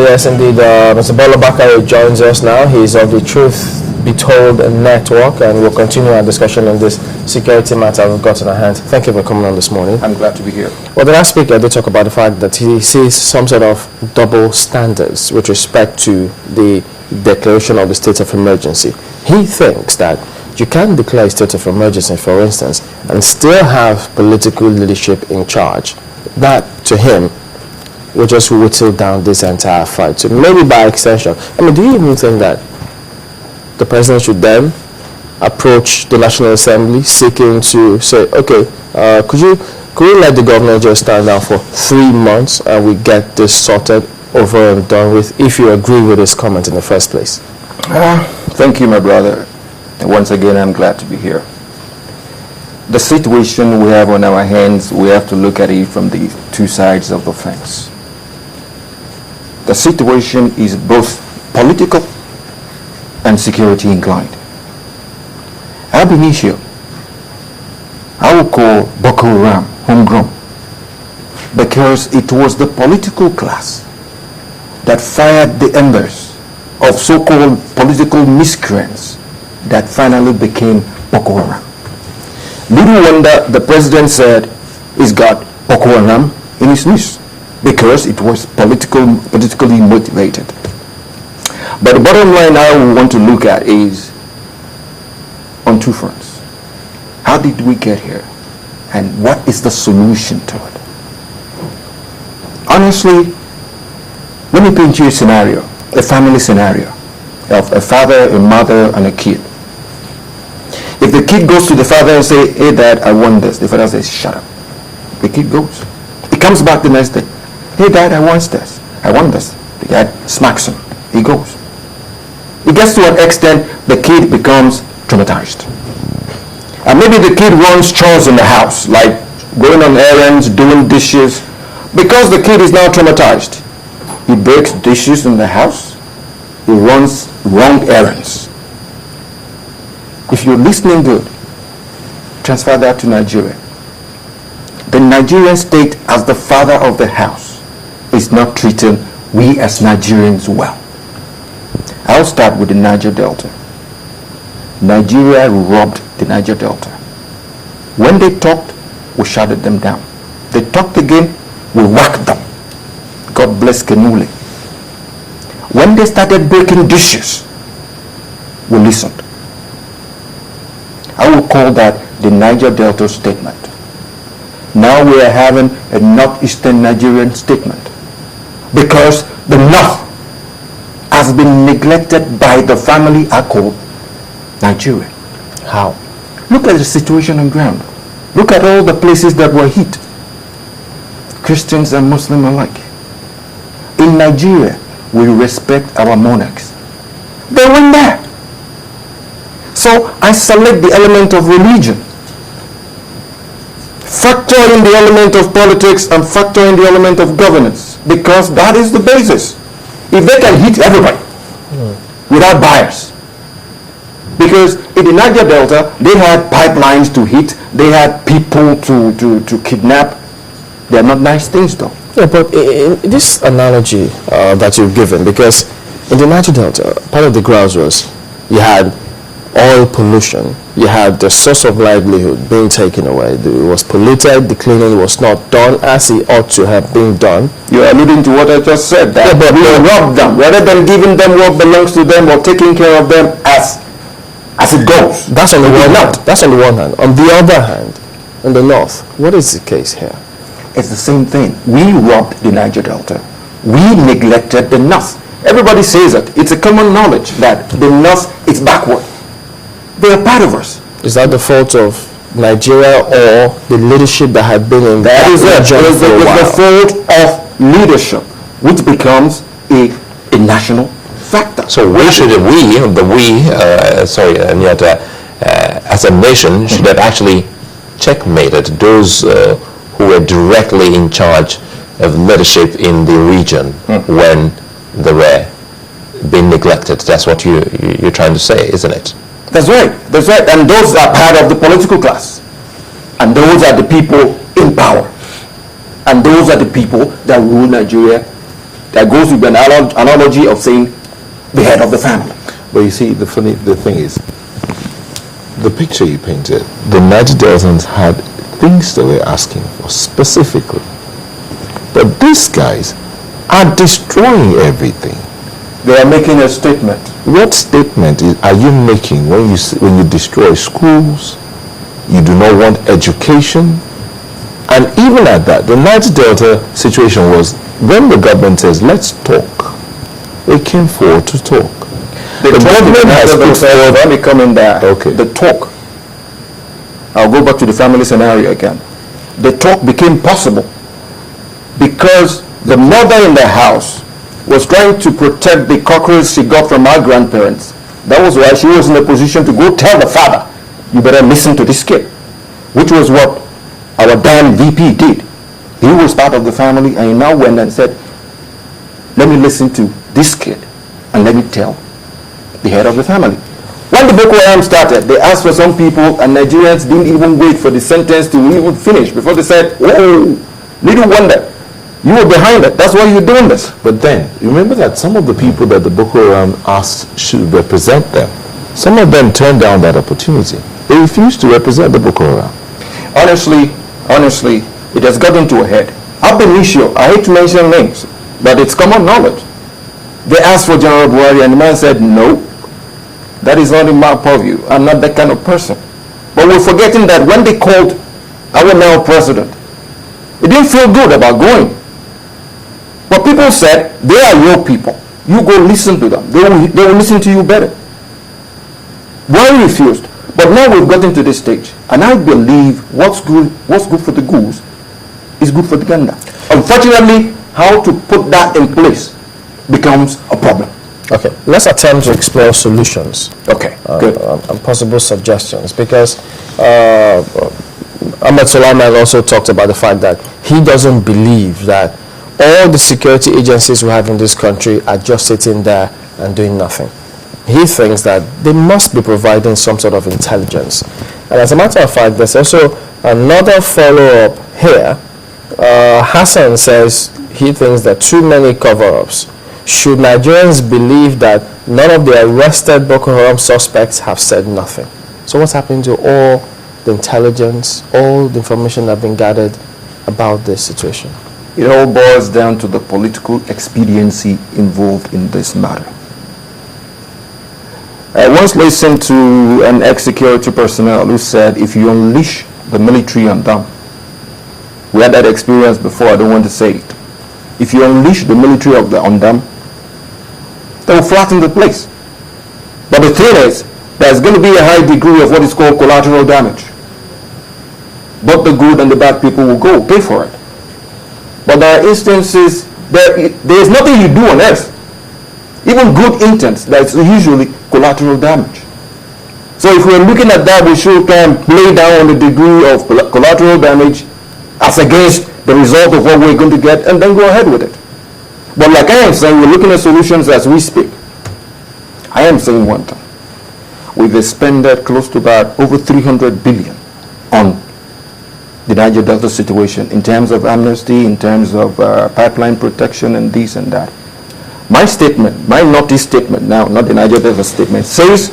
Yes, indeed. Mr. Bola Bakare joins us now. He's of the Truth Be Told Network, and we'll continue our discussion on this security matter we've got in our hands. Thank you for coming on this morning. I'm glad to be here. Well, the last speaker did talk about the fact that he sees some sort of double standards with respect to the declaration of the state of emergency. He thinks that you can't declare a state of emergency, for instance, and still have political leadership in charge. That, to him, will just whittle down this entire fight. So maybe by extension, I mean, do you even think that the president should then approach the National Assembly seeking to say, okay, could we let the governor just stand down for 3 months and we get this sorted over and done with, if you agree with his comment in the first place? Thank you, my brother. And once again, I'm glad to be here. The situation we have on our hands, we have to look at it from the two sides of the fence. The situation is both political and security inclined. Ab initio, I will call Boko Haram homegrown because it was the political class that fired the embers of so-called political miscreants that finally became Boko Haram. Little wonder the president said he's got Boko Haram in his list because it was politically motivated. But the bottom line I want to look at is on two fronts. How did we get here? And what is the solution to it? Honestly, let me paint you a scenario, a family scenario of a father, a mother, and a kid. If the kid goes to the father and say, hey dad, I want this, the father says, shut up. The kid goes. He comes back the next day. Hey dad, I want this. I want this. The dad smacks him. He goes. It gets to an extent the kid becomes traumatized. And maybe the kid runs chores in the house, like going on errands, doing dishes. Because the kid is now traumatized, he breaks dishes in the house. He runs wrong errands. If you're listening good, transfer that to Nigeria. The Nigerian state, as the father of the house, is not treating we as Nigerians well. I'll start with the Niger Delta. Nigeria robbed the Niger Delta. When they talked, we shouted them down. They talked again, we whacked them. God bless Kenule. When they started breaking dishes, we listened. I will call that the Niger Delta statement. Now we are having a northeastern Nigerian statement because the north has been neglected by the family I call Nigeria. How? Look at the situation on ground. Look at all the places that were hit. Christians and Muslims alike. In Nigeria, we respect our monarchs. They went there. So I select the element of religion. Factor in the element of politics and factor in the element of governance, because that is the basis. If they can hit everybody without bias. Because in the Niger Delta, they had pipelines to hit, they had people to kidnap. They are not nice things though. Yeah, but in this analogy that you've given, because in the Niger Delta, part of the grounds was you had oil pollution, you had the source of livelihood being taken away. It was polluted, the cleaning was not done as it ought to have been done. You're alluding to what I just said, that yeah, but we rob them rather than giving them what belongs to them or taking care of them as it goes. That's on the one hand. That's on the one hand. On the other hand, in the north, what is the case here? It's the same thing. We robbed the Niger Delta. We neglected the north. Everybody says it. It's a common knowledge that the north is backward. They are part of us. Is that the fault of Nigeria or the leadership that had been in that region for a while? It's the fault of leadership, which becomes a national factor. So we should, as a nation, should have actually checkmated those who were directly in charge of leadership in the region when they were being neglected. That's what you're trying to say, isn't it? That's right. That's right. And those are part of the political class. And those are the people in power. And those are the people that rule Nigeria That goes with the analogy of saying the head of the family. But you see, the thing is, the picture you painted, the Niger Deltans had things they were asking for specifically. But these guys are destroying everything. They are making a statement. What statement are you making when you destroy schools? You do not want education? And even at that, the Niger Delta situation was when the government says, let's talk, they came forward to talk. The government has put forward, let me come in there. Okay. The talk. I'll go back to the family scenario again. The talk became possible because the mother in the house was trying to protect the cockroaches she got from her grandparents. That was why she was in a position to go tell the father, you better listen to this kid, which was what our damn VP did. He was part of the family and he now went and said, let me listen to this kid and let me tell the head of the family. When the Boko Haram started, they asked for some people and Nigerians didn't even wait for the sentence to even finish before they said, oh, little wonder, you were behind it. That's why you're doing this. But then, remember that some of the people that the Boko Haram asked should represent them, some of them turned down that opportunity. They refused to represent the Boko Haram. Honestly, it has gotten to a head. Ab initio, I hate to mention names, but it's common knowledge. They asked for General Buhari and the man said, no, that is not in my purview. I'm not that kind of person. But we're forgetting that when they called our now president, it didn't feel good about going. But people said, they are your people. You go listen to them. They will listen to you better. Buhari refused. But now we've gotten to this stage. And I believe what's good for the goose is good for the gander. Unfortunately, how to put that in place becomes a problem. Okay, let's attempt to explore solutions. Okay, good. And possible suggestions, because Ahmed Suleiman also talked about the fact that he doesn't believe that all the security agencies we have in this country are just sitting there and doing nothing. He thinks that they must be providing some sort of intelligence. And as a matter of fact, there's also another follow-up here. Hassan says he thinks that too many cover-ups. Should Nigerians believe that none of the arrested Boko Haram suspects have said nothing? So what's happening to all the intelligence, all the information that have been gathered about this situation? It all boils down to the political expediency involved in this matter. I once listened to an ex-security personnel who said, if you unleash the military on them, we had that experience before, I don't want to say it. If you unleash the military on them, they will flatten the place. But the thing is, there's going to be a high degree of what is called collateral damage. Both the good and the bad people will go pay for it. But there are instances, there is nothing you do on earth, even good intents, that's usually collateral damage. So if we're looking at that, we should try and play down on the degree of collateral damage as against the result of what we're going to get, and then go ahead with it. But like I am saying, we're looking at solutions as we speak. I am saying one thing. We've expended close to about over 300 billion on the Niger Delta situation in terms of amnesty, in terms of pipeline protection and this and that. My statement, my Northeast statement now, not the Niger Delta statement, says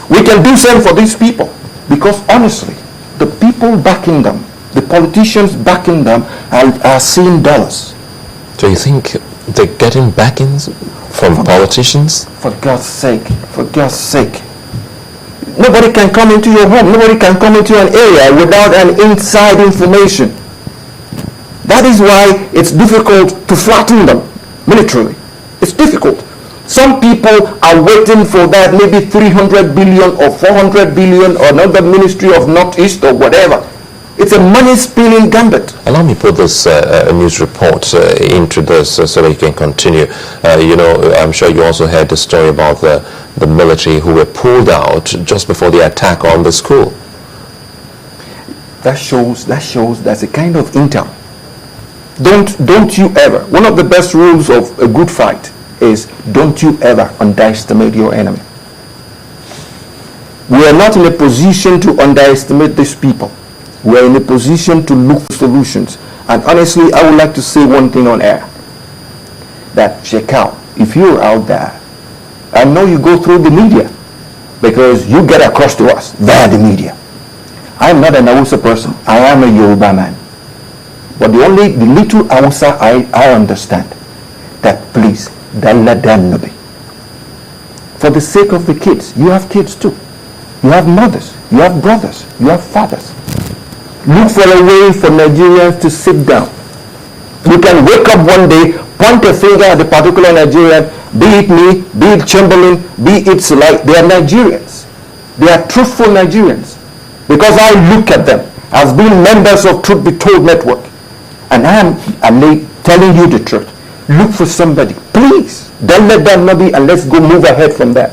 we can do same for these people because honestly, the people backing them, the politicians backing them are seeing dollars. So you think they're getting backings from politicians? For God's sake, for God's sake. Nobody can come into your home. Nobody can come into an area without an inside information. That is why it's difficult to flatten them militarily. It's difficult. Some people are waiting for that maybe 300 billion or 400 billion or another ministry of Northeast or whatever. It's a money-spinning gambit. Allow me to put this news report into this so that you can continue. I'm sure you also heard the story about the military who were pulled out just before the attack on the school. That shows that's a kind of intel. Don't you ever, one of the best rules of a good fight is don't you ever underestimate your enemy. We are not in a position to underestimate these people. We are in a position to look for solutions. And honestly, I would like to say one thing on air. that check out. If you're out there, I know you go through the media because you get across to us via the media. I'm not an Hausa person. I am a Yoruba man. But the little Hausa I understand, that please, don't let them know. For the sake of the kids, you have kids too. You have mothers, you have brothers, you have fathers. Look for a way for Nigerians to sit down. You can wake up one day, point a finger at a particular Nigerian, be it me, be it Chamberlain, be it Sulai. They are Nigerians. They are truthful Nigerians. Because I look at them as being members of Truth Be Told Network. And I am telling you the truth. Look for somebody. Please, don't let that not be, and let's go move ahead from there.